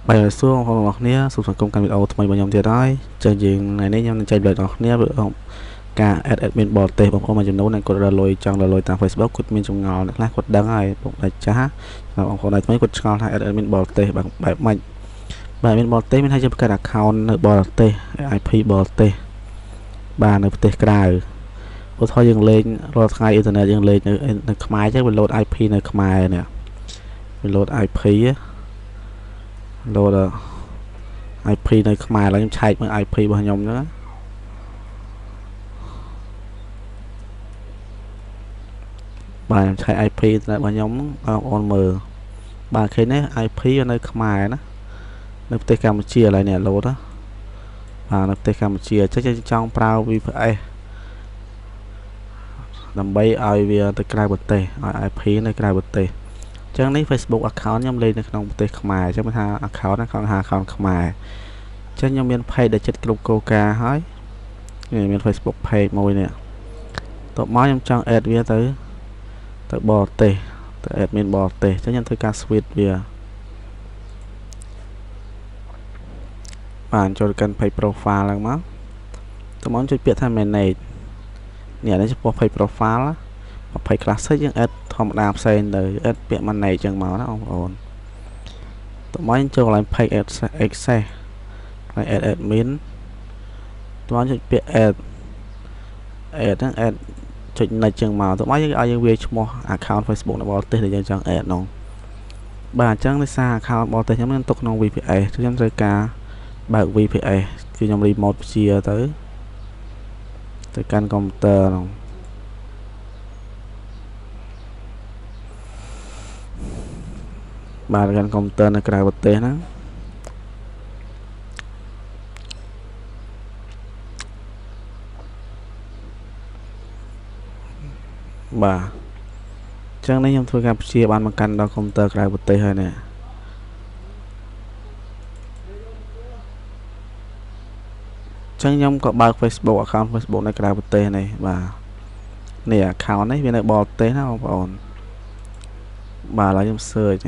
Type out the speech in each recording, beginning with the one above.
bài ở xuống không ngọc nia sụp thành công căn video thay bao nhiêu tiền đấy chơi gì này đấy nhau chơi lời ngọc nia được không cả admin bot tệ bóng mà chúng nó này cột lôi trong lôiតាម Facebook គាត់មានចម្ងល់ខ្លះគាត់ដឹងហើយបងដាច់ចាស់បងប្អូនដាច់ថ្មីគាត់ឆ្ងល់ថា admin bot ទេបែបម៉េចបាទ admin bot ទេមានថាជាបង្កើត account នៅ bot ទេ IP bot ទេបាទនៅប្រទេសក្រៅឧទាហរណ៍យើងលេងរាល់ថ្ងៃអ៊ីនធឺណិតយើងលេងនៅខ្មែរចឹងវា load IP នៅខ្មែរនេះវា load IP load IP នៅខ្មែរឡើយខ្ញុំឆែកមើល IP របស់ខ្ញុំហ្នឹងបាទខ្ញុំឆែក IP របស់ខ្ញុំបងប្អូនមើលបាទឃើញទេ IP នៅខ្មែរណានៅប្រទេសកម្ពុជាឥឡូវនេះ load ណាបាទនៅប្រទេសកម្ពុជាចង់ប្រើ VPS ដើម្បីឲ្យវាទៅក្រៅប្រទេសឲ្យ IP នៅក្រៅប្រទេសអញ្ចឹងនេះ Facebook account ខ្ញុំលេងនៅក្នុងប្រទេសខ្មែរអញ្ចឹងថា account ហ្នឹងគាត់ហៅ account ខ្មែរអញ្ចឹងខ្ញុំមាន page ដែលចិត្តគ្រប់គោលការណ៍ហើយមាន Facebook page មួយនេះតបមកខ្ញុំចង់ add វាទៅបរទេសទៅ admin បរទេសអញ្ចឹងខ្ញុំធ្វើការ switch វាបានចូលកាន់ page profile ឡើងមកតមកចុចពាក្យថា manage នេះនេះចំពោះ page profile 20 classic យើង add ធម្មតាផ្សេងទៅ add ពាក្យ manage ចឹងមកណាបងប្អូនតមកចូលកន្លែង page access កន្លែង add admin តមកចុចពាក្យ add ហ្នឹង add ចុច next ចឹងមកតមកយើងឲ្យយើងវាឈ្មោះ account Facebook របស់ប្រទេសដែលយើងចង់ add នោះបាទអញ្ចឹងដោយសារ account របស់ប្រទេសខ្ញុំមានទុកក្នុង VPS ខ្ញុំត្រូវការបើក VPS គឺខ្ញុំ remote ព្យាទៅកាន់កុំព្យូទ័រនោះបាទកាន់កុំព្យូទ័រនៅក្រៅប្រទេសហ្នឹងបាទអញ្ចឹងនេះខ្ញុំធ្វើការព្យាបានមកកាន់ដល់កុំព្យូទ័រក្រៅប្រទេសហើយនេះចឹងខ្ញុំក៏បើក Facebook account Facebook នៅក្រៅប្រទេសនេះបាទនេះ account នេះវានៅបរទេសណាបងប្អូនបាទឥឡូវខ្ញុំ search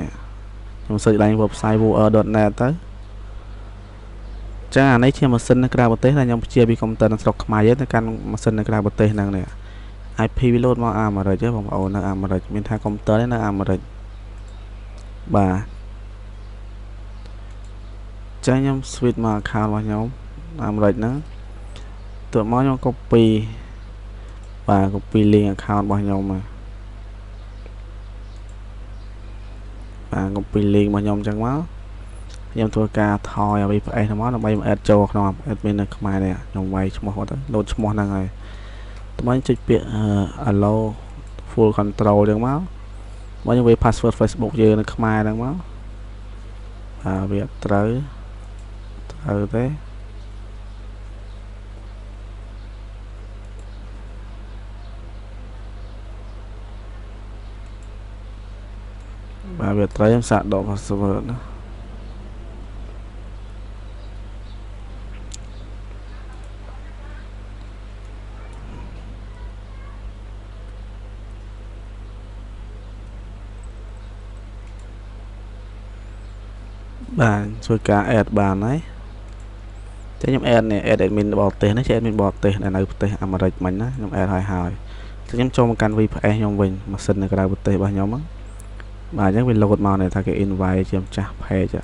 ឡើង website wooer.net ទៅចឹងអានេះជាម៉ាស៊ីននៅក្រៅប្រទេសដែលខ្ញុំព្យាពីកុំព្យូទ័រនៅស្រុកខ្មែរយើងទៅកាន់ម៉ាស៊ីននៅក្រៅប្រទេសហ្នឹងនេះ IP វា load មកអាមេរិកទេបងប្អូននៅអាមេរិកមានថាកុំព្យូទ័រនេះនៅអាមេរិកបាទចឹងខ្ញុំ switch មក account របស់ខ្ញុំអាមេរិកហ្នឹងតើមកខ្ញុំ copy បាទ copy link account របស់ខ្ញុំមកបាទ copy link របស់ខ្ញុំអញ្ចឹងមកខ្ញុំធ្វើការថយឲ្យ VPS ហ្នឹងមកដើម្បី add ចូលក្នុង admin នៅខ្មែរនេះខ្ញុំវាយឈ្មោះគាត់ទៅ load ឈ្មោះហ្នឹងហើយតើមកចុចពាក្យ allow full control អញ្ចឹងមកខ្ញុំវា password Facebook យើងនៅខ្មែរហ្នឹងមកបាទវាត្រូវទេបាទវាត្រូវខ្ញុំសាកដក password ណាបាទជួយការ add បានហើយចឹងខ្ញុំ add នេះ add admin បរទេសនេះជា admin បរទេសដែលនៅប្រទេសអាមេរិកមិញណាខ្ញុំ add ហើយខ្ញុំចូលមកកាន់ VPS ខ្ញុំវិញម៉ាស៊ីននៅក្រៅប្រទេសរបស់ខ្ញុំបាទអញ្ចឹងវា load មកនេះថាគេ invite ជាម្ចាស់ page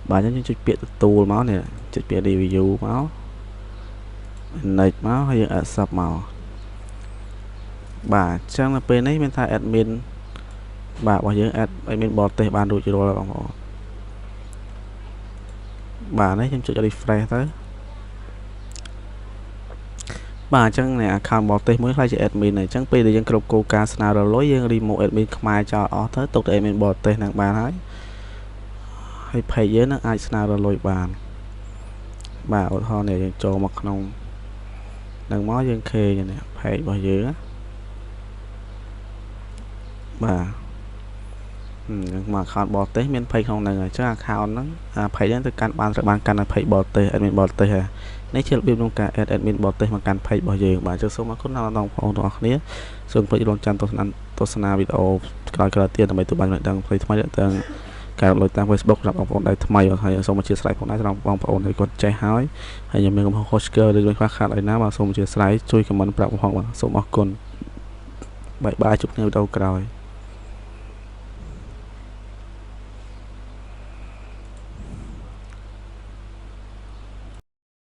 បាទអញ្ចឹងចុចពាក្យទទួលមកនេះចុចពាក្យ review មក next មកហើយយើង accept មកបាទអញ្ចឹងនៅពេលនេះមានថា admin បាទរបស់យើង add admin បរទេសបានរួចរាល់បងប្អូនបាទនេះខ្ញុំចុច refresh ទៅបាទអញ្ចឹងនេះ account បរទេសមួយខ្លះជា admin អញ្ចឹងពេលដែលយើងគ្រប់គោលការណ៍ស្នើរលុយយើង remove admin ខ្មែរចោលអស់ទៅទុកតែ admin បរទេសហ្នឹងបានហើយ page យើងនឹងអាចស្នើរលុយបានបាទឧទាហរណ៍នេះយើងចូលមកក្នុងនឹងមកយើងឃើញនេះ page របស់យើងបាទមក account បរទេសមាន page ក្នុងហ្នឹងអញ្ចឹង account ហ្នឹងpage ហ្នឹងទៅកាន់បានត្រូវបានកាន់នៅ page បរទេស admin បរទេសហើយនេះជារបៀបក្នុងការ add admin បរទេសមកកាន់ page របស់យើងបាទអញ្ចឹងសូមអរគុណដល់បងប្អូនទាំងអស់គ្នាសូមអរគុណរងចាំទស្សនាវីដេអូក្រោយៗទៀតដើម្បីទទួលបានចំណេះដឹងថ្មីៗ ការលុយតាម Facebook សម្រាប់បងប្អូនដែលថ្មីហើយសូមអធិស្ឋានផងដែរសម្រាប់បងប្អូនដែលគាត់ចេះហើយខ្ញុំមានកំហុសខុសឆ្គងឬខ្វះខាតអីណាបាទសូមអធិស្ឋានជួយ comment ប្រាប់ផងបាទសូមអរគុណបាយបាយជួបគ្នាវីដេអូក្រោយ